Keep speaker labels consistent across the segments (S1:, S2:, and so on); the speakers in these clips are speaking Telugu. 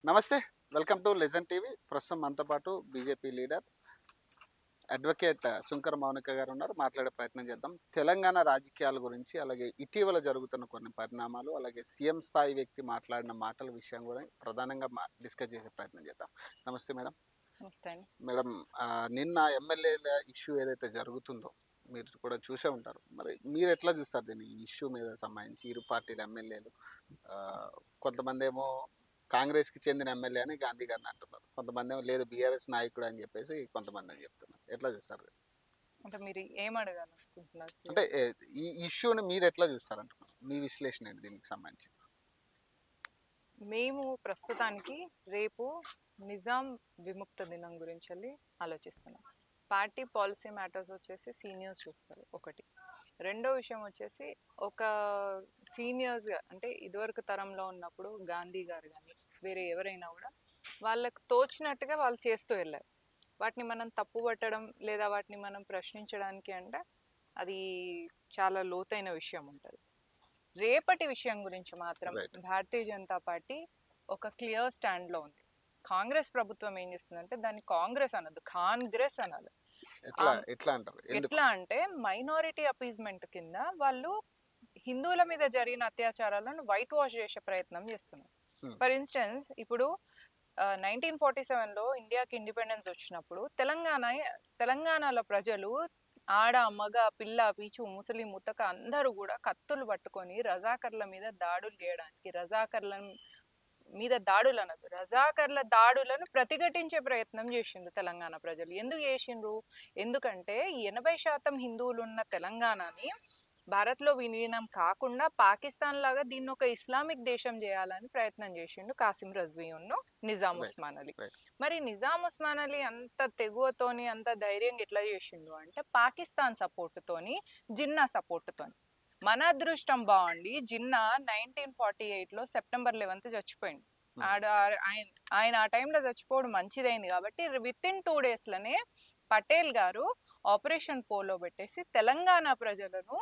S1: నమస్తే. Welcome to legend TV. ప్రస్తుతం మనతో పాటు BJP leader advocate Sunkara Mounika గారు ఉన్నారు. మాట్లాడే ప్రయత్నం చేద్దాం. తెలంగాణ రాజకీయాల గురించి, అలాగే ఇటీవల జరుగుతున్న కొన్ని పరిణామాలు, అలాగే సీఎం స్థాయి వ్యక్తి మాట్లాడిన మాటల విషయం కూడా ప్రధానంగా డిస్కస్ చేసే ప్రయత్నం చేద్దాం. నమస్తే మేడం.
S2: నమస్తే అండి.
S1: మేడం, నిన్న ఎమ్మెల్యేల ఇష్యూ ఏదైతే జరుగుతుందో మీరు కూడా చూసే ఉంటారు. మరి మీరు ఎట్లా చూస్తారు దీన్ని? ఈ ఇష్యూ మీద సంబంధించి ఇరు పార్టీల ఎమ్మెల్యేలు, కొంతమందేమో కాంగ్రెస్‌కి చెందిన ఎమ్మెల్యే అని గాంధీ గారిని అంటున్నారు. కొంతమందేమో లేదు బీఆర్ఎస్ నాయకుడు అని చెప్పేసి కొంతమంది అని చెప్తున్నారు. ఎట్లా చూస్తారు?
S2: అంటే మీరు ఏం అడగాలనుకుంటున్నారు
S1: అంటే
S2: క్లియర్‌గా?
S1: ఈ ఇష్యూని మీరు ఎట్లా చూస్తారంటున్నారు? మీ విశ్లేషణ ఏంటి దీనికి సంబంధించి?
S2: మేము ప్రస్తుతానికి రేపు నిజాం విముక్త దినం గురించెల్లి ఆలోచిస్తున్నాం. పార్టీ పాలసీ మ్యాటర్స్ వచ్చేసి సీనియర్స్ చూస్తారు ఒకటి. రెండో విషయం వచ్చేసి ఒక సీనియర్స్‌గా అంటే ఇదివరకు తరంలో ఉన్నప్పుడు గాంధీ గారు గానీ, వేరే ఎవరైనా గూడా వాళ్ళకి తోచినట్టుగా వాళ్ళు చేస్తూ ఎళ్లారు. వాటిని మనం తప్పుపట్టడం లేదా వాటిని మనం ప్రశ్నించడానికి అంటే అది చాలా లోతైన విషయం ఉంటది. రేపటి విషయం గురించి మాత్రం
S1: రైట్.
S2: భారతీయ జనతా పార్టీ ఒక క్లియర్ స్టాండ్ లో ఉంది. కాంగ్రెస్ ప్రభుత్వం ఏం చేస్తుందంటే దాన్ని కాంగ్రెస్ అనదు, కాంగ్రెస్ అనాలి.
S1: ఎట్లా ఎట్లా అంటారు? ఎందుకు?
S2: ఎట్లా అంటే మైనారిటీ అపీజ్మెంట్ కింద వాళ్ళు హిందువుల మీద జరిగిన అత్యాచారాలను వైట్ వాష్ చేసే ప్రయత్నం చేస్తున్నారు.
S1: హ్మ్.
S2: ఫర్ ఇన్స్టెన్స్ ఇప్పుడు 1947లో ఇండియాకి ఇండిపెండెన్స్ వచ్చినప్పుడు తెలంగాణలో ప్రజలు ఆడ మగ పిల్ల పీచు ముసలి ముతక అందరూ కూడా కత్తులు పట్టుకొని రజాకర్ల మీద దాడులు చేయడానికి రజాకర్ల దాడులను ప్రతిఘటించే ప్రయత్నం చేసిండ్రు తెలంగాణ ప్రజలు. ఎందుకు చేసిండ్రు? ఎందుకంటే 80% హిందువులు ఉన్న తెలంగాణని భారత్లో విలీనం కాకుండా పాకిస్తాన్ లాగా దీన్ని ఒక ఇస్లామిక్ దేశం చేయాలని ప్రయత్నం చేసిండు కాసిం రజ్వీ ఉన్ను నిజాం
S1: రైట్.
S2: ఉస్మాన్ అలీ.
S1: రైట్.
S2: మరి నిజాం ఉస్మాన్ అలీ అంత తెగువతోని అంత ధైర్యంగా ఎట్లా చేసిండు అంటే పాకిస్తాన్ సపోర్ట్ తోని, జిన్నా సపోర్ట్ తోని. మన అదృష్టం బాగుండి జిన్నా 1948లో సెప్టెంబర్ 11th చచ్చిపోయిండు.
S1: హ్మ్.
S2: ఆడ ఆయన ఆయన ఆ టైంలో చచ్చిపోవడం మంచిదైంది కాబట్టి విత్ ఇన్ 2 days లోనే పటేల్ గారు ఆపరేషన్ పోలో పెట్టేసి తెలంగాణ ప్రజలను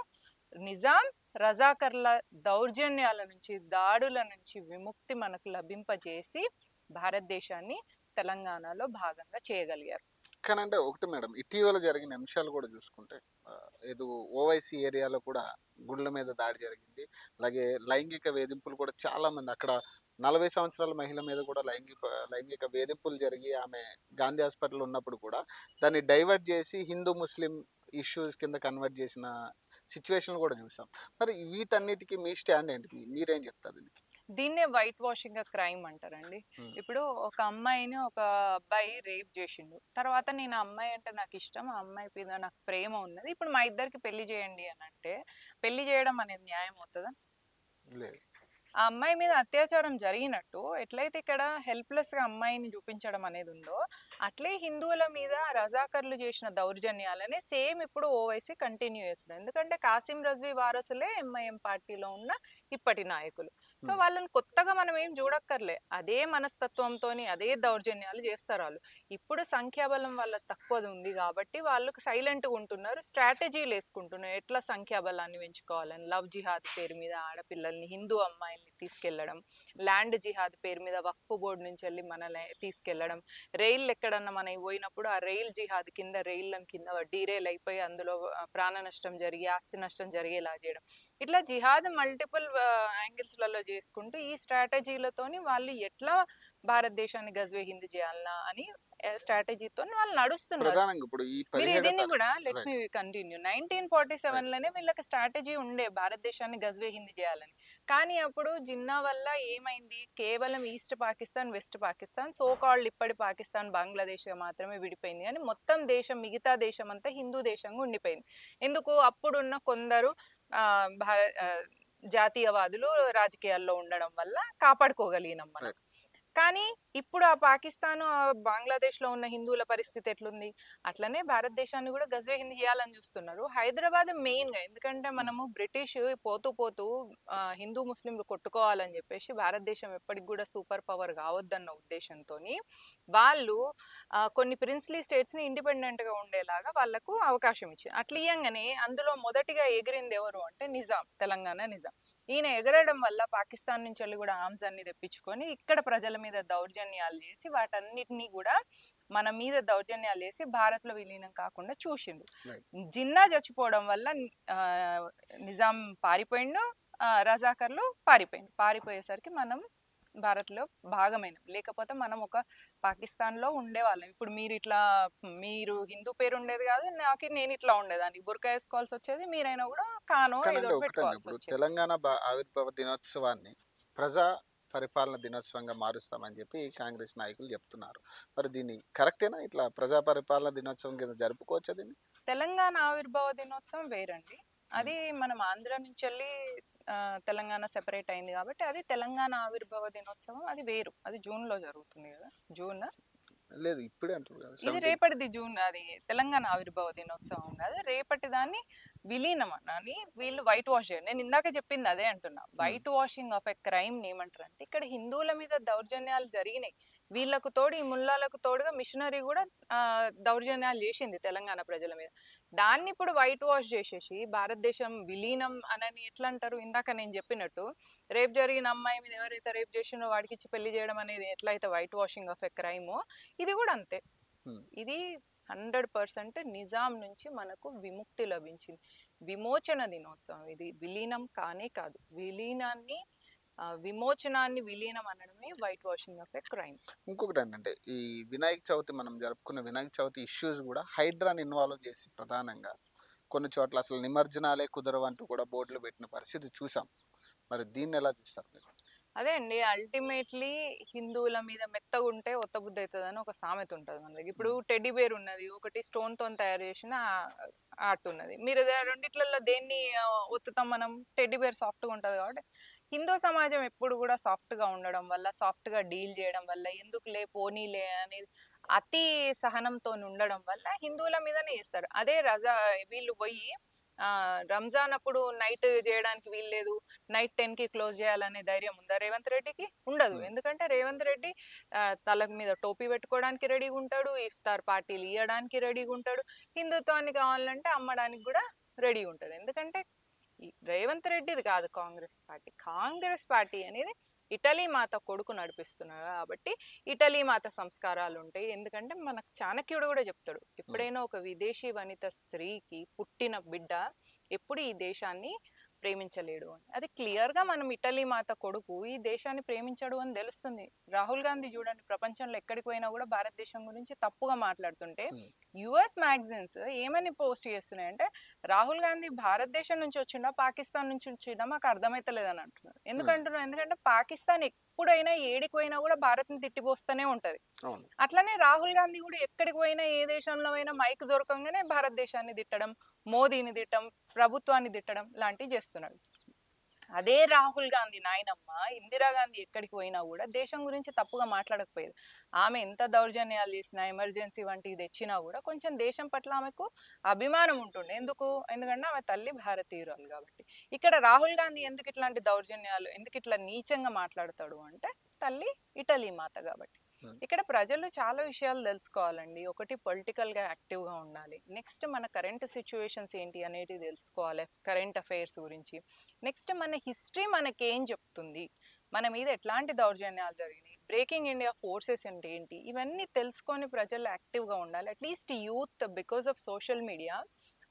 S2: నిజాం రజాకర్ల దౌర్జన్యాల నుంచి, దాడుల నుంచి విముక్తి మనకు లభింపజేసి భారతదేశాన్ని తెలంగాణలో భాగంగా చేయగలిగారు.
S1: కానీ అంటే ఒకటి మేడం, ఇటీవల జరిగిన అంశాలు కూడా చూసుకుంటే ఏదో ఓవైసీ ఏరియాలో కూడా గుళ్ళ మీద దాడి జరిగింది. అలాగే లైంగిక వేధింపులు కూడా చాలామంది అక్కడ 40 సంవత్సరాల మహిళ మీద కూడా లైంగిక వేధింపులు జరిగి ఆమె గాంధీ హాస్పిటల్‌లో ఉన్నప్పుడు కూడా దాన్ని డైవర్ట్ చేసి హిందూ, ముస్లిం ఇష్యూస్ కింద కన్వర్ట్ చేసిన సిట్యుయేషన్‌లు కూడా చూసాం. మరి వీటన్నిటికి మీ స్టాండ్ ఏంటి? మీరేం చెప్తారు దీనికి?
S2: దీన్నే వైట్ వాషింగ్ క్రైమ్ అంటారండి.
S1: హ్మ్.
S2: ఇప్పుడు ఒక అమ్మాయిని ఒక అబ్బాయి రేప్ చేసిండు. తర్వాత నేను ఆ అమ్మాయి అంటే నాకు ఇష్టం, ఆ అమ్మాయి మీద నాకు ప్రేమ ఉన్నది. ఇప్పుడు మా ఇద్దరికి పెళ్లి చేయండి అని అంటే పెళ్లి చేయడం అనేది న్యాయం అవుతుందా?
S1: లేదు.
S2: ఆ అమ్మాయి మీద అత్యాచారం జరిగినట్టు ఎట్లయితే ఇక్కడ హెల్ప్లెస్ గా అమ్మాయిని చూపించడం అనేది ఉందో అట్లే హిందువుల మీద రజాకర్లు చేసిన దౌర్జన్యాలని సేమ్ ఇప్పుడు ఓవైసీ కంటిన్యూ చేస్తున్నారు. ఎందుకంటే కాసిం రజ్వీ వారసులే ఎంఐఎం పార్టీలో ఉన్న ఇప్పటి నాయకులు. సో
S1: హ్మ్.
S2: వాళ్ళని కొత్తగా మనం ఏం చూడక్కర్లే, అదే మనస్తత్వంతోని అదే దౌర్జన్యాలు చేస్తారు వాళ్ళు. ఇప్పుడు సంఖ్యాబలం వాళ్ళ తక్కువది ఉంది కాబట్టి వాళ్ళు సైలెంట్గా ఉంటున్నారు, స్ట్రాటజీలు వేసుకుంటున్నారు ఎట్లా సంఖ్యాబలాన్ని పెంచుకోవాలని. లవ్ జిహాద్ పేరు మీద ఆడపిల్లల్ని, హిందూ అమ్మాయిల్ని తీసుకెళ్లడం, ల్యాండ్ జిహాద్ పేరు మీద వక్ఫ్ బోర్డు నుంచి వెళ్ళి మనల్ని తీసుకెళ్లడం, రైళ్ళు ఎక్కడన్నా మనకి పోయినప్పుడు ఆ రైల్ జిహాద్ కింద రైళ్ళని కింద డీరేల్ అయిపోయి అందులో ప్రాణ నష్టం జరిగి ఆస్తి నష్టం జరిగేలా చేయడం. ఇట్లా జిహాద్ మల్టిపుల్ యాంగిల్స్లలో చేసుకుంటూ ఈ స్ట్రాటజీలతోని వాళ్ళు ఎట్లా భారతదేశాన్ని గజ్వేహింద్ చేయాలనా అని స్ట్రాటజీతో వాళ్ళు నడుస్తున్నారు.
S1: ప్రధానంగా ఇప్పుడు ఈ
S2: మీరు
S1: 17
S2: దీన్ని కూడా let me
S1: write.
S2: Continue.
S1: Right.
S2: 1947లోనే వీళ్ళకి స్ట్రాటజీ ఉండే భారతదేశాన్ని గజ్వేహింద్ చేయాలని. కానీ అప్పుడు జిన్నా వల్ల ఏమైంది? కేవలం east Pakistan, west Pakistan, so called ఇప్పటి పాకిస్తాన్, బంగ్లాదేశ్‌గా మాత్రమే విడిపోయింది. కానీ మొత్తం దేశం, మిగతా దేశం అంతా హిందూ దేశంగా ఉండిపోయింది. ఎందుకు? అప్పుడున్న కొందరు జాతీయవాదులు రాజకీయాల్లో ఉండడం వల్ల కాపాడుకోగలిగినాం మనం.
S1: రైట్.
S2: కానీ ఇప్పుడు ఆ పాకిస్తాను, బంగ్లాదేశ్‌లో ఉన్న హిందువుల పరిస్థితి ఎట్లుంది? అట్లనే భారతదేశాన్ని కూడా గజ్వేహింద్ చేయాలని చూస్తున్నారు. హైదరాబాద్ మెయిన్‌గా ఎందుకంటే
S1: హ్మ్.
S2: మనము బ్రిటిష్ పోతూ పోతూ హిందూ, ముస్లింలు కొట్టుకోవాలని చెప్పేసి భారతదేశం ఎప్పటికి కూడా సూపర్ పవర్ కావద్దన్న ఉద్దేశంతోని వాళ్ళు కొన్ని ప్రిన్స్లీ స్టేట్స్‌ని ఇండిపెండెంట్‌గా ఉండేలాగా వాళ్ళకు అవకాశం ఇచ్చారు. అట్లా ఇయ్యంగానే అందులో మొదటిగా ఎగిరింది ఎవరు అంటే నిజాం, తెలంగాణ నిజాం. ఈయన ఎగరడం వల్ల పాకిస్తాన్ నుంచి వెళ్ళి కూడా ఆర్మ్స్ అన్ని తెప్పించుకొని ఇక్కడ ప్రజల మీద దౌర్జన్యాలు చేసి వాటన్నిటినీ కూడా మన మీద దౌర్జన్యాలు చేసి భారత్ లో విలీనం కాకుండా చూసిండు.
S1: Right.
S2: జిన్నా చచ్చిపోవడం వల్ల ఆ, నిజాం పారిపోయిండు, రజాకర్లు పారిపోయేసరికి మనం భారత్లో భాగమైనాం. లేకపోతే మనం ఒక పాకిస్తాన్లో ఉండేవాళ్ళం. ఇప్పుడు మీరు హిందూ పేరు ఉండేది కాదు, నేను ఇట్లా ఉండేదాన్ని, బుర్కా వేసుకోవాల్సి వచ్చేది, మీరైనా కూడా కానో ఏదో
S1: కానండి
S2: ఒకటి
S1: ఒకటండి,
S2: పెట్టుకోవాల్సి
S1: ఇప్పుడు
S2: వచ్చేది.
S1: తెలంగాణ ఆవిర్భావ దినోత్సవాన్ని ప్రజా పరిపాలన దినోత్సవంగా మారుస్తామని చెప్పి కాంగ్రెస్ నాయకులు చెప్తున్నారు. మరి దీన్ని కరెక్టేనా? ఇట్లా ప్రజా పరిపాలన దినోత్సవం కింద జరుపుకోవచ్చా దీన్ని?
S2: తెలంగాణ ఆవిర్భావ దినోత్సవం వేరండి. అది మనం ఆంధ్ర నుంచి వెళ్ళి తెలంగాణ సెపరేట్ అయింది కాబట్టి అది తెలంగాణ ఆవిర్భావ దినోత్సవం, అది వేరు. అది జూన్లో జరుగుతుంది కదా, జూన్.
S1: లేదు, ఇప్పుడే అంటారు కదా
S2: ఇది
S1: 17.
S2: రేపటిది జూన్, అది తెలంగాణ ఆవిర్భావ దినోత్సవం కాదు. రేపటి దాన్ని విలీనం అని వీళ్ళు వైట్ వాష్ చేయండి. నేను ఇందాక చెప్పింది అదే అంటున్నా. White washing of a crime ఏమంటారు అంటే, ఇక్కడ హిందువుల మీద దౌర్జన్యాలు జరిగినాయి. వీళ్ళకు తోడు ఈ ముల్లాలకు తోడుగా మిషనరీ కూడా దౌర్జన్యాలు చేసింది తెలంగాణ ప్రజల మీద. దాన్ని ఇప్పుడు వైట్ వాష్ చేసేసి భారతదేశం విలీనం అని ఎట్లా అంటారు? ఇందాక నేను చెప్పినట్టు రేప్ జరిగిన అమ్మాయి మీద ఎవరైతే రేప్ చేసినో వాడికి ఇచ్చి పెళ్లి చేయడం అనేది ఎట్లయితే వైట్ వాషింగ్ ఆఫ్ ఎ క్రైమో, ఇది కూడా అంతే. ఇది 100% నిజాం నుంచి మనకు విముక్తి లభించింది. విమోచన దినోత్సవం ఇది, విలీనం కానే కాదు. విమోచనాన్ని విలీనం అనడమే white washing of a crime.
S1: ఇంకొకటి ఏంటంటే, ఈ వినాయక చవితి మనం జరుపుకున్న వినాయక చవితి ఇష్యూస్ కూడా హైడ్రాని ఇన్వాల్వ్ చేసి ప్రధానంగా కొన్ని చోట్ల అసలు నిమజ్జనాలే కుదరవంటూ కూడా బోర్డులు పెట్టిన పరిస్థితి చూసాం. మరి దీన్ని ఎలా చూస్తారు మీరు?
S2: అదే అండి, అల్టిమేట్లీ హిందువుల మీద మెత్తగా ఉంటే ఒత్త బుద్ధి అవుతుంది అని ఒక సామెత ఉంటుంది మన దగ్గర. ఇప్పుడు టెడ్డీ బేర్ ఉన్నది, ఒకటి స్టోన్ తో తయారు చేసిన ఆర్ట్ ఉన్నది. మీరు రెండిట్లలో దేన్ని ఒత్తుతాం మనం? టెడ్డీ బేర్ సాఫ్ట్ గా ఉంటది కాబట్టి. హిందూ సమాజం ఎప్పుడు కూడా సాఫ్ట్ గా ఉండడం వల్ల, సాఫ్ట్ గా డీల్ చేయడం వల్ల, ఎందుకులే పోనీలే అనేది అతి సహనంతో ఉండడం వల్ల హిందువుల మీదనే చేస్తారు. అదే వీళ్ళు పోయి రంజాన్ అప్పుడు నైట్ చేయడానికి వీల్లేదు, నైట్ 10కి క్లోజ్ చేయాలనే ధైర్యం ఉందా రేవంత్ రెడ్డికి? ఉండదు. ఎందుకంటే రేవంత్ రెడ్డి తల మీద టోపీ పెట్టుకోవడానికి రెడీగా ఉంటాడు, ఇఫ్తార్ పార్టీలు ఇవ్వడానికి రెడీగా ఉంటాడు, హిందుత్వాన్ని కావాలంటే అమ్మడానికి కూడా రెడీగా ఉంటాడు. ఎందుకంటే రేవంత్ రెడ్డిది కాదు కాంగ్రెస్ పార్టీ అనేది ఇటలీ మాత కొడుకు నడిపిస్తున్నారు కాబట్టి ఇటలీ మాత సంస్కారాలు ఉంటాయి. ఎందుకంటే మనకు చాణక్యుడు కూడా చెప్తాడు, ఎప్పుడైనా ఒక విదేశీ వనిత స్త్రీకి పుట్టిన బిడ్డ ఎప్పుడు ఈ దేశాన్ని ప్రేమించలేడు అని. అది క్లియర్ గా మనం ఇటలీ మాత కొడుకు ఈ దేశాన్ని ప్రేమించడు అని తెలుస్తుంది. రాహుల్ గాంధీ చూడండి, ప్రపంచంలో ఎక్కడికి పోయినా కూడా భారతదేశం గురించి తప్పుగా మాట్లాడుతుంటే యుఎస్ మ్యాగజైన్స్ ఏమని పోస్ట్ చేస్తున్నాయంటే, రాహుల్ గాంధీ భారతదేశం నుంచి వచ్చిండా పాకిస్తాన్ నుంచి వచ్చిండా మాకు అర్థమైతలేదని అంటున్నారు. ఎందుకంటే పాకిస్తాన్ ఎప్పుడైనా ఏడికి పోయినా కూడా భారత్ ని తిట్టిపోస్తూనే ఉంటది. అట్లనే రాహుల్ గాంధీ కూడా ఎక్కడికి పోయినా ఏ దేశంలో అయినా మైక్ దొరకంగానే భారతదేశాన్ని తిట్టడం, మోదీని తిట్టడం, ప్రభుత్వాన్ని తిట్టడం లాంటివి చేస్తున్నాడు. అదే రాహుల్ గాంధీ నాయనమ్మ ఇందిరాగాంధీ ఎక్కడికి పోయినా కూడా దేశం గురించి తప్పుగా మాట్లాడకపోయేది. ఆమె ఎంత దౌర్జన్యాలు చేసినా, ఎమర్జెన్సీ వంటివి తెచ్చినా కూడా కొంచెం దేశం పట్ల ఆమెకు అభిమానం ఉంటుండే. ఎందుకంటే ఆమె తల్లి భారతీయురాలు కాబట్టి. ఇక్కడ రాహుల్ గాంధీ ఎందుకు ఇట్లాంటి దౌర్జన్యాలు, ఎందుకు ఇట్లా నీచంగా మాట్లాడతాడు అంటే, తల్లి ఇటలీ మాత కాబట్టి. ఇక్కడ ప్రజలు చాలా విషయాలు తెలుసుకోవాలండి. ఒకటి, పొలిటికల్ గా యాక్టివ్ గా ఉండాలి. నెక్స్ట్ మన కరెంట్ సిచ్యువేషన్స్ ఏంటి అనేది తెలుసుకోవాలి, కరెంట్ అఫైర్స్ గురించి. నెక్స్ట్ మన హిస్టరీ మనకేం చెప్తుంది, మన మీద ఎట్లాంటి దౌర్జన్యాలు జరిగినాయి, బ్రేకింగ్ ఇండియా ఫోర్సెస్ అంటే ఏంటి, ఇవన్నీ తెలుసుకొని ప్రజలు యాక్టివ్ గా ఉండాలి. At least youth, because of social media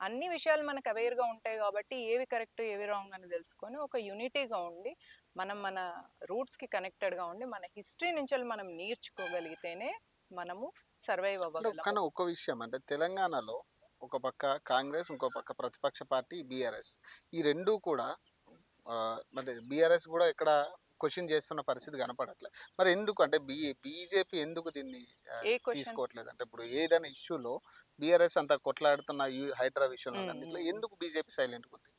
S2: అన్ని విషయాలు మనకు అవేర్గా ఉంటాయి కాబట్టి ఏవి కరెక్ట్ ఏవి రాంగ్ అని తెలుసుకొని ఒక యూనిటీగా ఉండి మన రూట్స్కి కనెక్టెడ్గా ఉండి మన హిస్టరీ నుంచి మనం నేర్చుకోగలిగితేనే మనము సర్వైవ్ అవ్వగలం.
S1: కానీ ఒక విషయం అంటే, తెలంగాణలో ఒక పక్క కాంగ్రెస్, ఇంకో పక్క ప్రతిపక్ష పార్టీ బీఆర్ఎస్, ఈ రెండు కూడా మరి బీఆర్ఎస్ కూడా ఇక్కడ క్వశ్చన్ చేస్తున్న పరిస్థితి కనపడట్లేదు. మరి ఎందుకు అంటే బీజేపీ ఎందుకు దీన్ని తీసుకోవట్లేదు? అంటే ఇప్పుడు ఏదైనా ఇష్యూలో బీఆర్ఎస్ అంతా కొట్లాడుతున్న హైడ్రా విషయంలో ఎందుకు బీజేపీ సైలెంట్ ఉంది?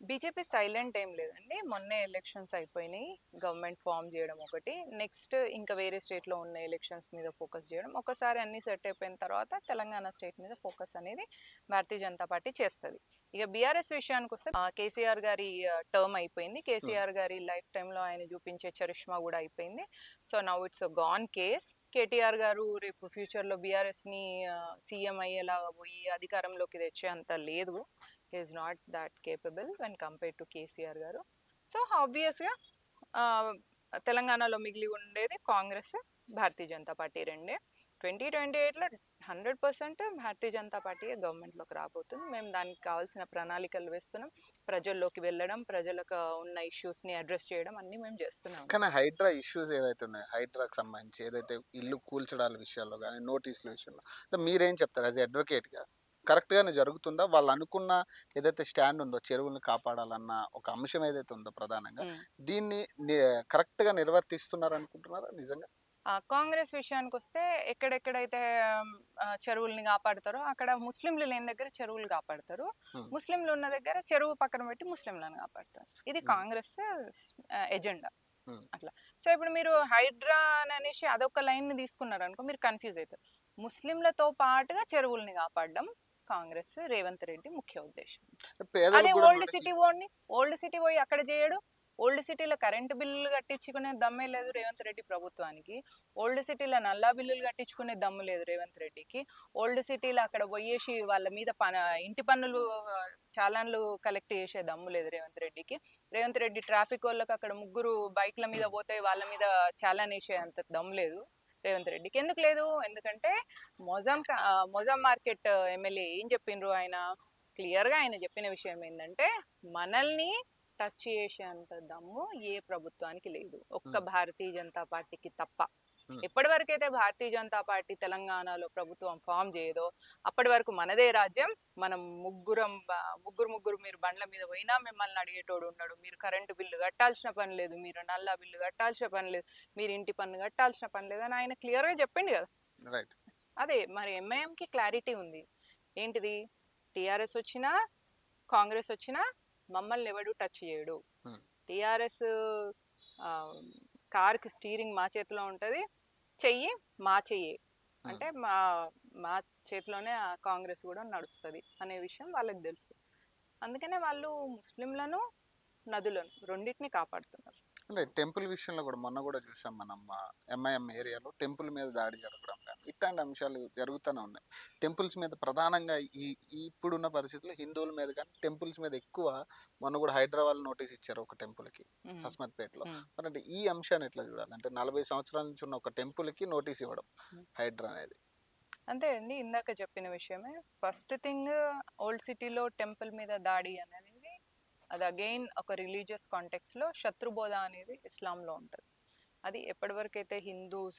S2: బీజేపీ సైలెంట్ ఏం లేదండి. మొన్నే ఎలక్షన్స్ అయిపోయినాయి, గవర్నమెంట్ ఫామ్ చేయడం ఒకటి, నెక్స్ట్ ఇంకా వేరే స్టేట్లో ఉన్న ఎలక్షన్స్ మీద ఫోకస్ చేయడం. ఒకసారి అన్ని సెట్ అయిపోయిన తర్వాత తెలంగాణ స్టేట్ మీద ఫోకస్ అనేది భారతీయ జనతా పార్టీ చేస్తుంది. ఇక బీఆర్ఎస్ విషయానికి వస్తే కేసీఆర్ గారి టర్మ్ అయిపోయింది, కేసీఆర్ గారి లైఫ్ టైంలో ఆయన చూపించే చరిష్మా కూడా అయిపోయింది. So now it's gone case. KTR గారు రేపు ఫ్యూచర్లో బీఆర్ఎస్ని సీఎం అయ్యేలాగా పోయి అధికారంలోకి తెచ్చే అంత లేదు. He is not that capable when compared to KCR గారు. సో ఆబ్వియస్గా తెలంగాణలో మిగిలి ఉండేది కాంగ్రెస్, భారతీయ జనతా పార్టీ రెండే. 2028లో 100% భారతీయ జనతా పార్టీ గవర్నమెంట్లోకి రాబోతుంది. మేము దానికి కావాల్సిన ప్రణాళికలు వేస్తున్నాం. ప్రజల్లోకి వెళ్ళడం, ప్రజలకు ఉన్న ఇష్యూస్ని అడ్రస్ చేయడం అన్నీ మేము చేస్తున్నాం.
S1: కానీ హైడ్రా ఇష్యూస్ ఏవైతే ఉన్నాయో, హైడ్రాకి సంబంధించి ఏదైతే ఇల్లు కూల్చడాల విషయాల్లో కానీ, నోటీసుల విషయంలో మీరేం చెప్తారు యాజ్ అడ్వకేట్గా? కరెక్ట్గానే జరుగుతుందా? వాళ్ళు అనుకున్న ఏదైతే స్టాండ్ ఉందో చెరువులను కాపాడాలన్న ఒక అంశం ఏదైతే ఉందో ప్రధానంగా, దీన్ని కరెక్ట్గా నిర్వర్తిస్తున్నారు అనుకుంటున్నారా నిజంగా?
S2: కాంగ్రెస్ విషయానికి వస్తే ఎక్కడెక్కడైతే చెరువుల్ని కాపాడతారో అక్కడ ముస్లింలు లేని దగ్గర చెరువులు కాపాడతారు, ముస్లింలు ఉన్న దగ్గర చెరువు పక్కన పెట్టి ముస్లింలను కాపాడతారు. ఇది కాంగ్రెస్ ఎజెండా అట్లా. సో ఇప్పుడు మీరు హైడ్రా అని అనేసి అదొక లైన్ ని తీసుకున్నారు అనుకో, మీరు కన్ఫ్యూజ్ అవుతారు. ముస్లింలతో పాటుగా చెరువుల్ని కాపాడడం కాంగ్రెస్ రేవంత్ రెడ్డి ముఖ్య ఉద్దేశం. అదే ఓల్డ్ సిటీ పోయి అక్కడ చేయడు. ఓల్డ్ సిటీలో కరెంటు బిల్లులు కట్టించుకునే దమ్మే లేదు రేవంత్ రెడ్డి ప్రభుత్వానికి. ఓల్డ్ సిటీలో నల్లా బిల్లులు కట్టించుకునే దమ్ము లేదు రేవంత్ రెడ్డికి. ఓల్డ్ సిటీలో అక్కడ పోయేసి వాళ్ళ మీద ఇంటి పన్నులు చాలాన్లు కలెక్ట్ చేసే దమ్ము లేదు రేవంత్ రెడ్డికి. రేవంత్ రెడ్డి ట్రాఫిక్ వాళ్ళకి అక్కడ 3 బైక్ల మీద పోతే వాళ్ళ మీద చాలాన్ వేసే అంత దమ్ము లేదు రేవంత్ రెడ్డికి. ఎందుకు లేదు? ఎందుకంటే మొజాం మార్కెట్ ఎమ్మెల్యే ఏం చెప్పిండ్రు, ఆయన క్లియర్గా ఆయన చెప్పిన విషయం ఏంటంటే, మనల్ని టచ్ చేసేంత దమ్ము ఏ ప్రభుత్వానికి లేదు, ఒక్క భారతీయ జనతా పార్టీకి తప్ప. ఎప్పటి వరకైతే భారతీయ జనతా పార్టీ తెలంగాణలో ప్రభుత్వం ఫామ్ చేయదో అప్పటి వరకు మనదే రాజ్యం. మనం ముగ్గురు మీరు బండ్ల మీద పోయినా మిమ్మల్ని అడిగేటోడు ఉండడు. మీరు కరెంటు బిల్లు కట్టాల్సిన పని లేదు, మీరు నల్లా బిల్లు కట్టాల్సిన పని లేదు, మీరు ఇంటి పన్ను కట్టాల్సిన పని లేదు అని ఆయన క్లియర్గా చెప్పిండు కదా. అదే మరి ఎంఐఎంకి క్లారిటీ ఉంది. ఏంటిది? టిఆర్ఎస్ వచ్చినా కాంగ్రెస్ వచ్చినా మమ్మల్ని ఎవడు టచ్ చేయడు. టిఆర్ఎస్ కార్కి స్టీరింగ్ మా చేతిలో ఉంటుంది, చెయ్యి మా చెయ్యి అంటే మా చేతిలోనే కాంగ్రెస్ కూడా నడుస్తుంది అనే విషయం వాళ్ళకి తెలుసు. అందుకనే వాళ్ళు ముస్లింలను, నదులను రెండింటిని కాపాడుతున్నారు.
S1: అంటే టెంపుల్ విషయంలో కూడా మొన్న కూడా చూసాం మనం, ఎంఐఎం ఏరియాలో టెంపుల్ మీద దాడి జరగడం కానీ ఇట్లాంటి అంశాలు జరుగుతూనే ఉన్నాయి. టెంపుల్స్ మీద ప్రధానంగా ఇప్పుడున్న పరిస్థితుల్లో హిందువుల మీద కానీ టెంపుల్స్ మీద ఎక్కువ. మొన్న కూడా హైదరాబాద్ నోటీస్ ఇచ్చారు ఒక టెంపుల్కి, హస్మత్పేటలో. అంటే ఈ అంశాన్ని ఎట్లా చూడాలి? అంటే 40 సంవత్సరాల నుంచి ఉన్న ఒక టెంపుల్కి నోటీస్ ఇవ్వడం హైడ్రా అనేది.
S2: అంతే అండి, ఇందాక చెప్పిన విషయమే. ఫస్ట్ థింగ్, ఓల్డ్ సిటీలో టెంపుల్ మీద దాడి అనేది అది అగైన్ ఒక రిలీజియస్ కాంటెక్స్లో శత్రుబోధ అనేది ఇస్లాంలో ఉంటుంది. అది ఎప్పటి వరకు అయితే హిందూస్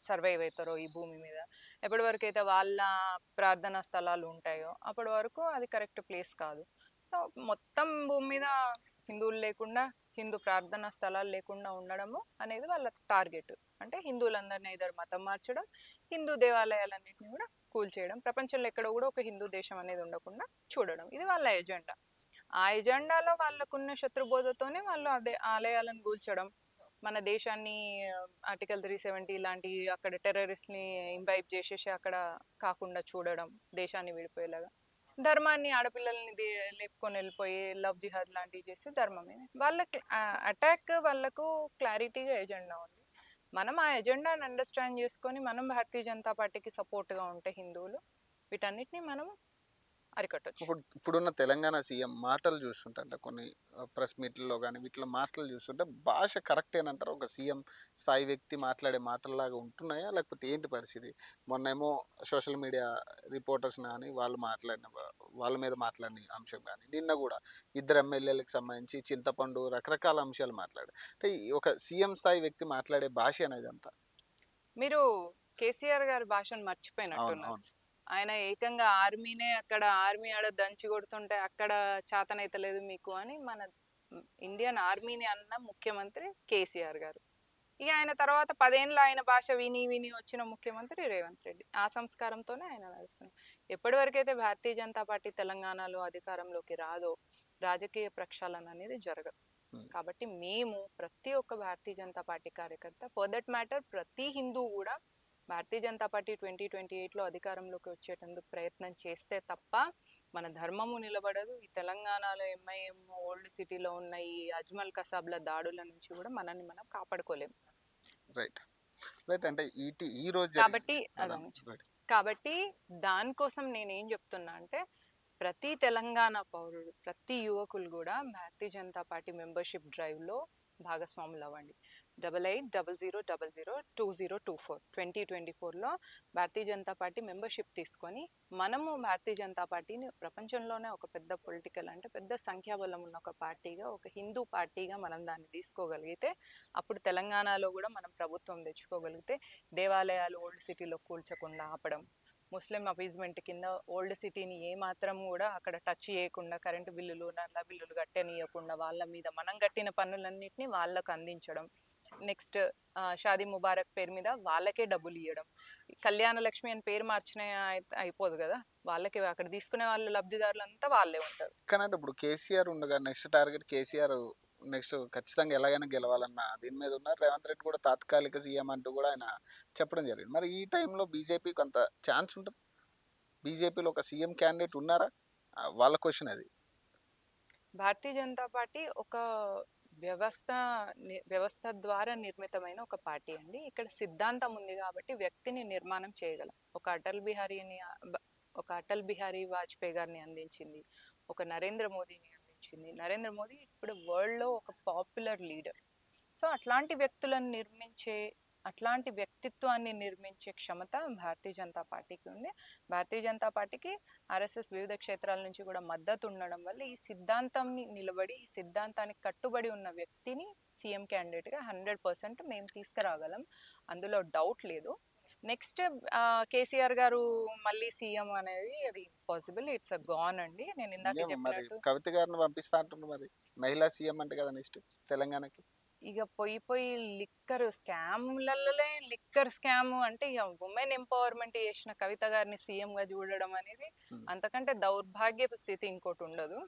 S2: సర్వైవ్ అవుతారో ఈ భూమి మీద, ఎప్పటి వరకు అయితే వాళ్ళ ప్రార్థనా స్థలాలు ఉంటాయో అప్పటి వరకు అది కరెక్ట్ ప్లేస్ కాదు. సో మొత్తం భూమి మీద హిందువులు లేకుండా, హిందూ ప్రార్థనా స్థలాలు లేకుండా ఉండడము అనేది వాళ్ళ టార్గెట్. అంటే హిందువులందరినీ ఇద్దరు మతం మార్చడం, హిందూ దేవాలయాలన్నింటినీ కూడా కూల్చేయడం, ప్రపంచంలో ఎక్కడ కూడా ఒక హిందూ దేశం అనేది ఉండకుండా చూడడం, ఇది వాళ్ళ ఎజెండా. ఆ ఎజెండాలో వాళ్ళకున్న శత్రుబోధతోనే వాళ్ళు అదే ఆలయాలను కూల్చడం, మన దేశాన్ని ఆర్టికల్ 370 లాంటి అక్కడ టెర్రరిస్ట్ని ఇంబైబ్ చేసేసి అక్కడ కాకుండా చూడడం, దేశాన్ని విడిపోయేలాగా, ధర్మాన్ని ఆడపిల్లల్ని లేపుకొని వెళ్ళిపోయి లవ్ జిహాద్ లాంటివి చేసి ధర్మమే వాళ్ళకి అటాక్. వాళ్ళకు క్లారిటీగా ఎజెండా ఉంది. మనం ఆ ఎజెండాని అండర్స్టాండ్ చేసుకొని మనం భారతీయ జనతా పార్టీకి సపోర్ట్గా ఉంటే హిందువులు వీటన్నిటిని మనం అరికట్టొచ్చు.
S1: ఇప్పుడున్న తెలంగాణ సీఎం మాటలు చూస్తుంటే, అంటే కొన్ని ప్రెస్ మీట్లలో కానీ వీటిలో మాటలు చూస్తుంటే భాష కరెక్టేనంటారు? ఒక సీఎం స్థాయి వ్యక్తి మాట్లాడే మాటల్లాగా ఉంటున్నాయా, లేకపోతే ఏంటి పరిస్థితి? మొన్నేమో సోషల్ మీడియా రిపోర్టర్స్ కానీ వాళ్ళ మీద మాట్లాడిన అంశం కానీ, నిన్న కూడా 2 ఎమ్మెల్యేలకు సంబంధించి చింతపండు రకరకాల అంశాలు మాట్లాడారు. అంటే ఒక సీఎం స్థాయి వ్యక్తి మాట్లాడే భాష అనేది అంతా.
S2: మీరు కేసీఆర్ గారి భాషను మర్చిపోయినట్టున్నారు. ఆయన ఏకంగా ఆర్మీనే అక్కడ ఆర్మీ ఆడ దంచి కొడుతుంటే అక్కడ చేతనైతలేదు మీకు అని మన ఇండియన్ ఆర్మీని అన్న ముఖ్యమంత్రి కేసీఆర్ గారు. ఇక ఆయన తర్వాత 10 ఏళ్ళు ఆయన భాష విని విని వచ్చిన ముఖ్యమంత్రి రేవంత్ రెడ్డి. ఆ సంస్కారంతోనే ఆయన నడుస్తున్నారు. ఎప్పటి వరకైతే భారతీయ జనతా పార్టీ తెలంగాణలో అధికారంలోకి రాదో రాజకీయ ప్రక్షాళన అనేది జరగదు. కాబట్టి మేము ప్రతి ఒక్క భారతీయ జనతా పార్టీ కార్యకర్త, ఫర్ దట్ మ్యాటర్ ప్రతి హిందూ కూడా భారతీయ జనతా పార్టీ 2028లో అధికారంలోకి వచ్చేటందుకు ప్రయత్నం చేస్తే తప్ప మన ధర్మము నిలబడదు. ఈ తెలంగాణలో ఎంఐఎం ఓల్డ్ సిటీలో ఉన్న ఈ అజ్మల్ కసాబ్ల దాడుల నుంచి కూడా మనల్ని మనం కాపాడుకోలేము.
S1: రైట్ అంటే ఈ రోజు
S2: కాబట్టి దానికోసం నేనేం చెప్తున్నా అంటే, ప్రతి తెలంగాణ పౌరుడు, ప్రతి యువకులు కూడా భారతీయ జనతా పార్టీ మెంబర్షిప్ డ్రైవ్లో భాగస్వాములు అవ్వండి. 8800002024 2024లో భారతీయ జనతా పార్టీ మెంబర్షిప్ తీసుకొని మనము భారతీయ జనతా పార్టీని ప్రపంచంలోనే ఒక పెద్ద పొలిటికల్ అంటే పెద్ద సంఖ్యాబలం ఉన్న ఒక పార్టీగా, ఒక హిందూ పార్టీగా మనం దాన్ని తీసుకోగలిగితే అప్పుడు తెలంగాణలో కూడా మనం ప్రభుత్వం తెచ్చుకోగలిగితే దేవాలయాలు ఓల్డ్ సిటీలో కూల్చకుండా ఆపడం, ముస్లిం అపీజ్మెంట్ కింద ఓల్డ్ సిటీని ఏమాత్రం కూడా అక్కడ టచ్ చేయకుండా కరెంటు బిల్లులు నల్ల బిల్లులు కట్టనియకుండా వాళ్ళ మీద మనం కట్టిన పన్నులన్నింటినీ వాళ్ళకు అందించడం, నెక్స్ట్ షాదీ ముబారక్ పేరు మీద వాళ్ళకే డబ్బులు ఇవ్వడం, కళ్యాణ లక్ష్మి అని పేరు మార్చిన అయిపోదు కదా, వాళ్ళకి అక్కడ తీసుకునే వాళ్ళు లబ్ధిదారులు అంతా వాళ్ళే ఉంటారు.
S1: కానీ అంటే ఇప్పుడు కేసీఆర్ ఉండగా నెక్స్ట్ టార్గెట్ కేసీఆర్ నెక్స్ట్ ఖచ్చితంగా ఎలాగైనా గెలవాలన్న దీని మీద ఉన్నారు. రేవంత్ రెడ్డి కూడా తాత్కాలిక సీఎం అంటూ కూడా ఆయన చెప్పడం జరిగింది. మరి ఈ టైంలో బీజేపీకి అంత ఛాన్స్ ఉంటుంది? బీజేపీలో ఒక సీఎం క్యాండిడేట్ ఉన్నారా? వాళ్ళ క్వశ్చన్ అది.
S2: భారతీయ జనతా పార్టీ ఒక వ్యవస్థ ద్వారా నిర్మితమైన ఒక పార్టీ అండి. ఇక్కడ సిద్ధాంతం ఉంది కాబట్టి వ్యక్తిని నిర్మాణం చేయగలం. ఒక అటల్ బిహారీ వాజ్పేయి గారిని అందించింది, ఒక నరేంద్ర మోదీని అందించింది. నరేంద్ర మోదీ ఇప్పుడు వరల్డ్లో ఒక పాపులర్ లీడర్. సో అట్లాంటి వ్యక్తిత్వాన్ని నిర్మించే క్షమత భారతీయ జనతా పార్టీకి ఉంది. భారతీయ జనతా పార్టీకి ఆర్ఎస్ఎస్ వివిధ క్షేత్రాల నుంచి కూడా మద్దతు ఉండడం వల్ల ఈ సిద్ధాంతాన్ని నిలబడి ఈ సిద్ధాంతానికి కట్టుబడి ఉన్న వ్యక్తిని సీఎం క్యాండిడేట్గా 100% మేము తీసుకురాగలం, అందులో డౌట్ లేదు. నెక్స్ట్ కేసీఆర్ గారు మళ్ళీ సీఎం అనేది అది ఇంపాసిబుల్, ఇట్స్ అ గాన్ అండి. నేను ఇందాక
S1: మరి
S2: చెప్పినట్టు
S1: కవిత గారిని పంపిస్తా అంటున్నారు. మరి మహిళా సీఎం అంటే కదా నెక్స్ట్ తెలంగాణకి.
S2: ఇక పోయి లిక్కర్ స్కామ్ అంటే ఇక ఉమెన్ ఎంపవర్మెంట్ చేసిన కవిత గారిని సీఎం గా చూడడం అనేది అంతకంటే దౌర్భాగ్యపు స్థితి ఇంకోటి ఉండదు.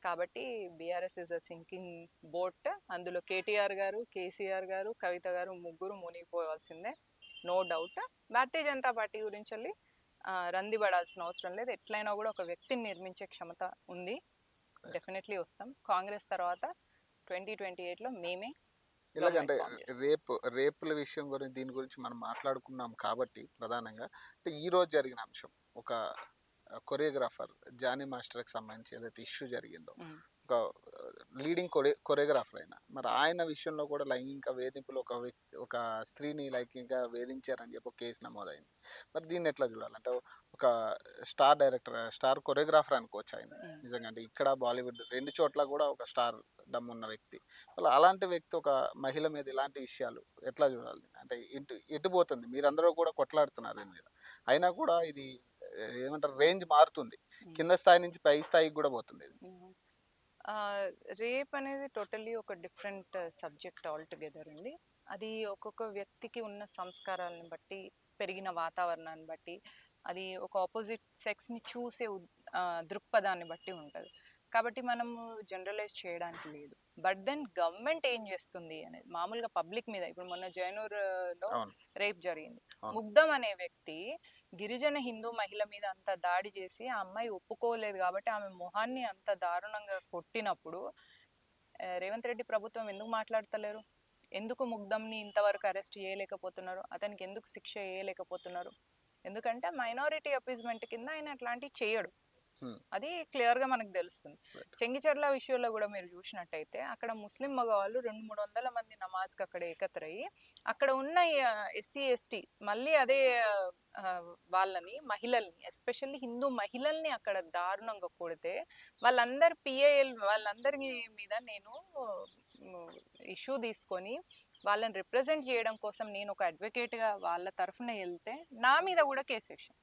S2: కాబట్టి BRS is a sinking boat. అందులో కేటీఆర్ గారు, కేసీఆర్ గారు, కవిత గారు ముగ్గురు మునిగిపోవాల్సిందే, no doubt. Bharatiya Janata party గురించి వెళ్ళి రంది పడాల్సిన అవసరం లేదు. ఎట్లయినా కూడా ఒక వ్యక్తిని నిర్మించే క్షమత ఉంది, డెఫినెట్లీ వస్తాం. కాంగ్రెస్ తర్వాత 2028లో మేమే.
S1: ఎలాగంటే రేపుల విషయం గురించి దీని గురించి మనం మాట్లాడుకున్నాం కాబట్టి ప్రధానంగా అంటే ఈ రోజు జరిగిన అంశం ఒక కొరియోగ్రాఫర్ జానీ మాస్టర్కి సంబంధించి ఏదైతే ఇష్యూ జరిగిందో, ఒక లీడింగ్ కొరియోగ్రాఫర్ అయినా మరి ఆయన విషయంలో కూడా లైంగిక వేధింపులు ఒక స్త్రీని లైంగికంగా వేధించారని చెప్పి ఒక కేసు నమోదైంది. మరి దీన్ని ఎట్లా చూడాలంటే ఒక స్టార్ కొరియోగ్రాఫర్ అనుకోవచ్చు ఆయన నిజంగా. అంటే ఇక్కడ బాలీవుడ్ రెండు చోట్ల కూడా ఒక స్టార్ డమ్ ఉన్న వ్యక్తి. అలాంటి వ్యక్తి ఒక మహిళ మీద ఇలాంటి విషయాలు ఎట్లా చూడాలి? అంటే ఎటు పోతుంది? మీరందరూ కూడా కొట్లాడుతున్నారు దీని మీద, అయినా కూడా ఇది ఏమంటారు రేంజ్ మారుతుంది, కింద స్థాయి నుంచి పై స్థాయికి కూడా పోతుంది ఇది.
S2: రేప్ అనేది టోటల్లీ ఒక డిఫరెంట్ సబ్జెక్ట్ ఆల్ టుగెదర్ అండి. అది ఒక్కొక్క వ్యక్తికి ఉన్న సంస్కారాలను బట్టి, పెరిగిన వాతావరణాన్ని బట్టి, అది ఒక ఆపోజిట్ సెక్స్ని చూసే దృక్పథాన్ని బట్టి ఉంటుంది. కాబట్టి మనము జనరలైజ్ చేయడానికి లేదు. బట్ దెన్ గవర్నమెంట్ ఏం చేస్తుంది అనేది మామూలుగా పబ్లిక్ మీద, ఇప్పుడు మొన్న జైనూర్లో రేప్ జరిగింది. ముగ్ధం అనే వ్యక్తి గిరిజన హిందూ మహిళ మీద అంత దాడి చేసి ఆ అమ్మాయి ఒప్పుకోలేదు కాబట్టి ఆమె మొహాన్ని అంత దారుణంగా కొట్టినప్పుడు రేవంత్ రెడ్డి ప్రభుత్వం ఎందుకు మాట్లాడతలేరు? ఎందుకు ముగ్ధంని ఇంతవరకు అరెస్ట్ చేయలేకపోతున్నారు? అతనికి ఎందుకు శిక్ష చేయలేకపోతున్నారు? ఎందుకంటే మైనారిటీ అపీజ్మెంట్ కింద ఆయన అట్లాంటివి చేయడు, అది క్లియర్ గా మనకు తెలుస్తుంది. చెంగిచెర్ల విషయంలో కూడా మీరు చూసినట్టయితే అక్కడ ముస్లిం మగవాళ్ళు 200-300 మంది నమాజ్కి అక్కడ ఏకత్రయ్యి అక్కడ ఉన్న ఎస్సీ ఎస్టీ మళ్ళీ అదే వాళ్ళని మహిళల్ని, ఎస్పెషల్లీ హిందూ మహిళల్ని అక్కడ దారుణంగా కొడితే వాళ్ళందరి మీద నేను ఇష్యూ తీసుకొని వాళ్ళని రిప్రజెంట్ చేయడం కోసం నేను ఒక అడ్వకేట్గా వాళ్ళ తరఫున వెళ్తే నా మీద కూడా కేసు సెక్షన్.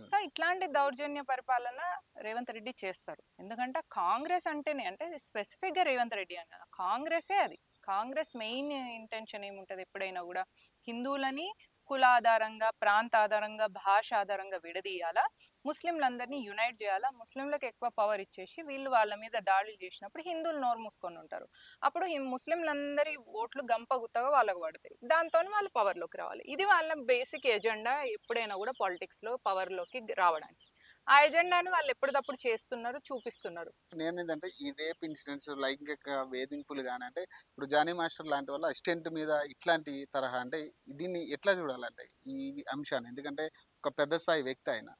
S2: సో ఇట్లాంటి దౌర్జన్య పరిపాలన రేవంత్ రెడ్డి చేస్తారు. ఎందుకంటే కాంగ్రెస్ అంటేనే, అంటే స్పెసిఫిక్గా రేవంత్ రెడ్డి అని కదా, కాంగ్రెసే అది. కాంగ్రెస్ మెయిన్ ఇంటెన్షన్ ఏముంటుంది ఎప్పుడైనా కూడా, హిందువులని కుల ఆధారంగా, ప్రాంత ఆధారంగా, భాష ఆధారంగా విడదీయాలా, ముస్లింలందరినీ యునైట్ చేయాలా, ముస్లింలకు ఎక్కువ పవర్ ఇచ్చేసి వీళ్ళు వాళ్ళ మీద దాడులు చేసినప్పుడు హిందువులు నోరు మూసుకొని ఉంటారు. అప్పుడు ముస్లింలందరి ఓట్లు గంపగుత్తగా వాళ్ళకు పడతాయి, దాంతో వాళ్ళు పవర్లోకి రావాలి. ఇది వాళ్ళ బేసిక్ ఎజెండా ఎప్పుడైనా కూడా పాలిటిక్స్లో పవర్లోకి రావడానికి. ఆ ఎజెండాని వాళ్ళు ఎప్పటికప్పుడు చేస్తున్నారు, చూపిస్తున్నారు.
S1: నేను ఏంటంటే ఈ రేప్ ఇన్సిడెంట్స్, లైంగిక వేధింపులు కానీ అంటే ఇప్పుడు జానీ మాస్టర్ లాంటి వాళ్ళ అసిస్టెంట్ మీద ఇట్లాంటి తరహా అంటే దీన్ని ఎట్లా చూడాలంటే ఈ అంశాన్ని? ఎందుకంటే ఒక పెద్ద స్థాయి వ్యక్తి ఆయన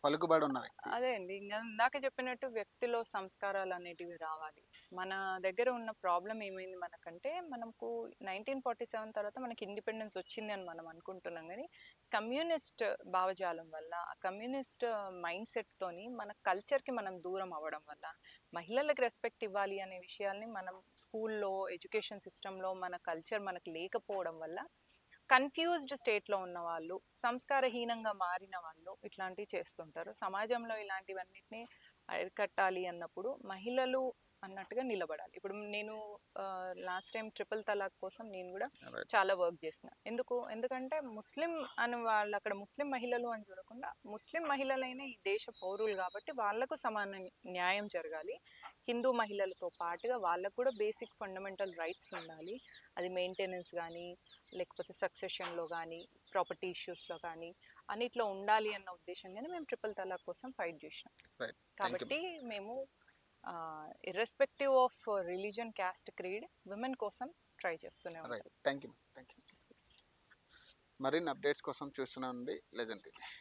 S1: పలుకుబడి ఉన్న వ్యక్తి.
S2: అదే అండి. ఇందాక చెప్పినట్టు వ్యక్తిలో సంస్కారాలు అనేటివి రావాలి. మన దగ్గర ఉన్న ప్రాబ్లమ్ ఏమైంది మనకంటే, మనకు 1947 తర్వాత మనకి ఇండిపెండెన్స్ వచ్చింది అని మనం అనుకుంటున్నాం గానీ, కమ్యూనిస్ట్ భావజాలం వల్ల, ఆ కమ్యూనిస్ట్ మైండ్ సెట్‌తోని మన కల్చర్‌కి మనం దూరం అవ్వడం వల్ల, మహిళలకు రెస్పెక్ట్ ఇవ్వాలి అనే విషయాల్ని మనం స్కూల్‌లో, ఎడ్యుకేషన్ సిస్టమ్‌లో మన కల్చర్ మనకు లేకపోవడం వల్ల కన్‌ఫ్యూజ్డ్ స్టేట్‌లో ఉన్నవాళ్ళు, సంస్కారహీనంగా మారిన వాళ్ళు ఇట్లాంటివి చేస్తుంటారు. సమాజంలో ఇలాంటివన్నిటిని అరికట్టాలి అన్నప్పుడు మహిళలు అన్నట్టుగా నిలబడాలి. ఇప్పుడు నేను లాస్ట్ టైమ్ ట్రిపుల్ తలాక్ కోసం నేను గూడా
S1: రైట్.
S2: చాలా వర్క్ చేసిన. ఎందుకంటే ముస్లిం అని వాళ్ళు అక్కడ ముస్లిం మహిళలు అని చూడకుండా ముస్లిం మహిళలైన ఈ దేశ పౌరులు కాబట్టి వాళ్ళకు సమాన న్యాయం జరగాలి. హిందూ మహిళలతో పాటుగా వాళ్ళకు కూడా బేసిక్ ఫండమెంటల్ రైట్స్ ఉండాలి. అది మెయింటెనెన్స్ గానీ, లేకపోతే సక్సెషన్‌లో గానీ, ప్రాపర్టీ ఇష్యూస్‌లో కానీ అన్నిట్లో ఉండాలి అన్న ఉద్దేశంగానే మేము ట్రిపుల్ తలాక్ కోసం ఫైట్ చేసినాం.
S1: రైట్. Thank you.
S2: కాబట్టి మేము irrespective of religion, caste, creed women కోసం ట్రై చేస్తూనే
S1: రైట్.
S2: ఉంటాం.
S1: Thank you. మరిన్ని అప్డేట్స్ కోసం చూస్తున్నానండి లెజెండ్ టీవీ.